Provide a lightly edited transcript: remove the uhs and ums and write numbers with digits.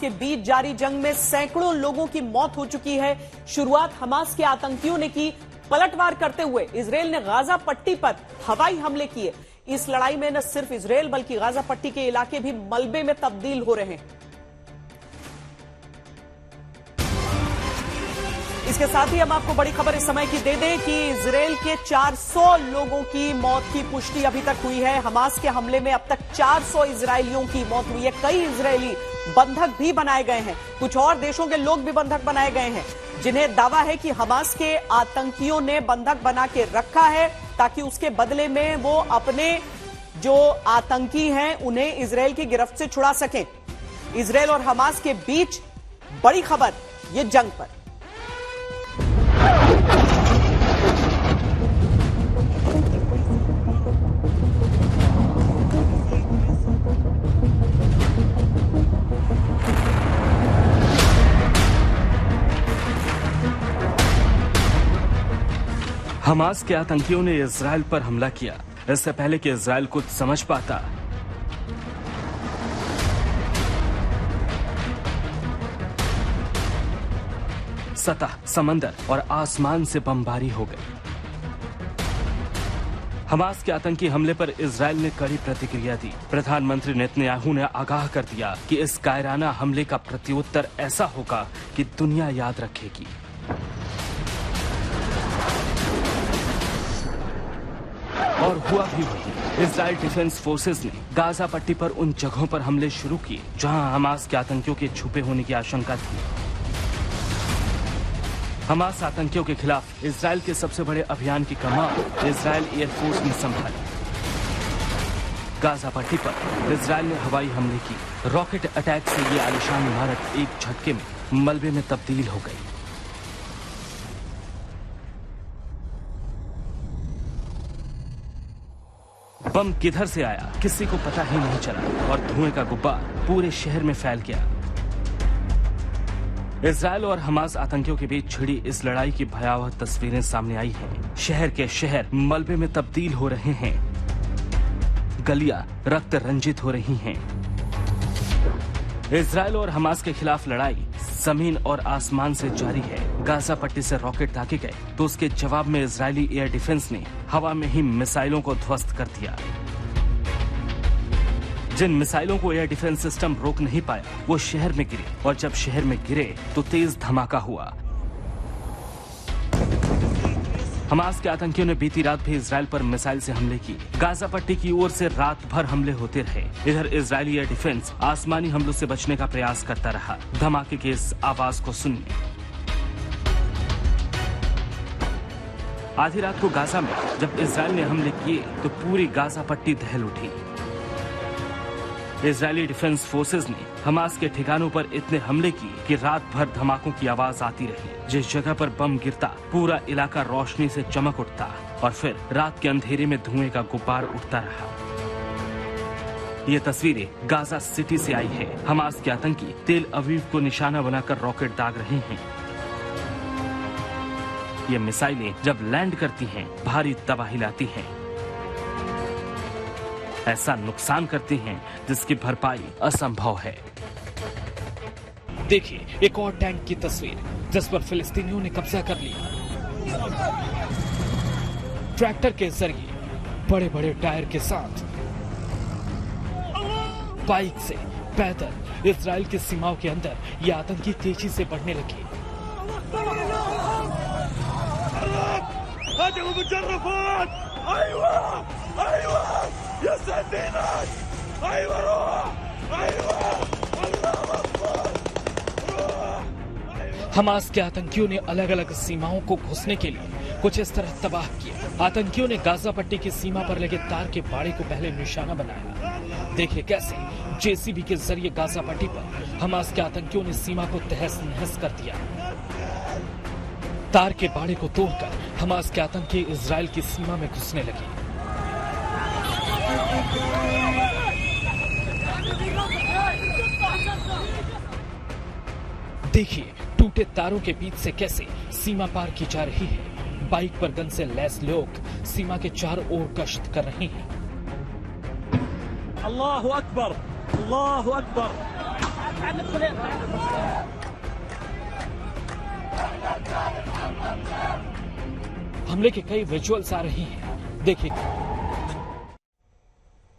के बीच जारी जंग में सैकड़ों लोगों की मौत हो चुकी है। शुरुआत हमास के आतंकियों ने की। पलटवार करते हुए इजरायल ने गाजा पट्टी पर हवाई हमले किए। इस लड़ाई में न सिर्फ इजरायल बल्कि गाजा पट्टी के इलाके भी मलबे में तब्दील हो रहे हैं। इसके साथ ही हम आपको बड़ी खबर इस समय की दे दें कि इजरायल के 400 लोगों की मौत की पुष्टि अभी तक हुई है। हमास के हमले में अब तक 400 इजरायलियों की मौत हुई है। कई इजरायली बंधक भी बनाए गए हैं। कुछ और देशों के लोग भी बंधक बनाए गए हैं, जिन्हें दावा है कि हमास के आतंकियों ने बंधक बना के रखा है ताकि उसके बदले में वो अपने जो आतंकी हैं उन्हें इजरायल की गिरफ्त से छुड़ा सकें। इजरायल और हमास के बीच बड़ी खबर ये जंग पर। हमास के आतंकियों ने इजरायल पर हमला किया। इससे पहले कि इजरायल कुछ समझ पाता, सतह, समंदर और आसमान से बमबारी हो गई। हमास के आतंकी हमले पर इजरायल ने कड़ी प्रतिक्रिया दी। प्रधानमंत्री नेतन्याहू ने आगाह कर दिया कि इस कायराना हमले का प्रत्युत्तर ऐसा होगा कि दुनिया याद रखेगी। और हुआ भी वही। इजरायल डिफेंस फोर्सेस ने गाजा पट्टी पर उन जगहों पर हमले शुरू किए जहां हमास के आतंकियों के छुपे होने की आशंका थी। हमास आतंकियों के खिलाफ इजरायल के सबसे बड़े अभियान की कमान इजरायल एयरफोर्स ने संभाली। गाजा पट्टी पर इजरायल ने हवाई हमले की। रॉकेट अटैक से ये आलीशान इमारत एक झटके में मलबे में तब्दील हो गई। बम किधर से आया किसी को पता ही नहीं चला और धुएं का गुब्बार पूरे शहर में फैल गया। इजरायल और हमास आतंकियों के बीच छिड़ी इस लड़ाई की भयावह तस्वीरें सामने आई हैं। शहर के शहर मलबे में तब्दील हो रहे हैं। गलियां रक्त रंजित हो रही हैं। इजरायल और हमास के खिलाफ लड़ाई जमीन और आसमान से जारी है। गाजा पट्टी से रॉकेट दागे गए तो उसके जवाब में इजरायली एयर डिफेंस ने हवा में ही मिसाइलों को ध्वस्त कर दिया। जिन मिसाइलों को एयर डिफेंस सिस्टम रोक नहीं पाया वो शहर में गिरे और जब शहर में गिरे तो तेज धमाका हुआ। हमास के आतंकियों ने बीती रात भी इजरायल पर मिसाइल से हमले किए। गाजा पट्टी की ओर से रात भर हमले होते रहे। इधर इजरायली एयर डिफेंस आसमानी हमलों से बचने का प्रयास करता रहा। धमाके की इस आवाज को सुनिए। आधी रात को गाजा में जब इजरायल ने हमले किए तो पूरी गाजा पट्टी दहल उठी। इजरायली डिफेंस फोर्सेस ने हमास के ठिकानों पर इतने हमले किए कि रात भर धमाकों की आवाज आती रही। जिस जगह पर बम गिरता पूरा इलाका रोशनी से चमक उठता और फिर रात के अंधेरे में धुएं का गुब्बार उठता रहा। ये तस्वीरें गाजा सिटी से आई है। हमास के आतंकी तेल अवीव को निशाना बनाकर रॉकेट दाग रहे हैं। ये मिसाइलें जब लैंड करती हैं भारी तबाही लाती हैं। ऐसा नुकसान करती हैं जिसकी भरपाई असंभव है। देखिए एक और टैंक की तस्वीर जिस पर फिलिस्तीनियों ने कब्जा कर लिया। ट्रैक्टर के जरिए बड़े बड़े टायर के साथ बाइक से पैदल इजराइल की सीमाओं के अंदर ये आतंकी तेजी से बढ़ने लगे। हमास के आतंकियों ने अलग अलग सीमाओं को घुसने के लिए कुछ इस तरह तबाह किया। आतंकियों ने गाजा पट्टी की सीमा पर लगे तार के बाड़े को पहले निशाना बनाया। देखिए कैसे जेसीबी के जरिए गाजा पट्टी पर हमास के आतंकियों ने सीमा को तहस नहस कर दिया। तार के बाड़े को तोड़कर हमास के आतंकी इजराइल की सीमा में घुसने लगे। देखिए टूटे तारों के बीच से कैसे सीमा पार की जा रही है। बाइक पर गन से लैस लोग सीमा के चारों ओर गश्त कर रहे हैं। अल्लाहु अकबर, अल्लाहु अकबर। हमले के कई विजुअल्स आ रही हैं, देखिए।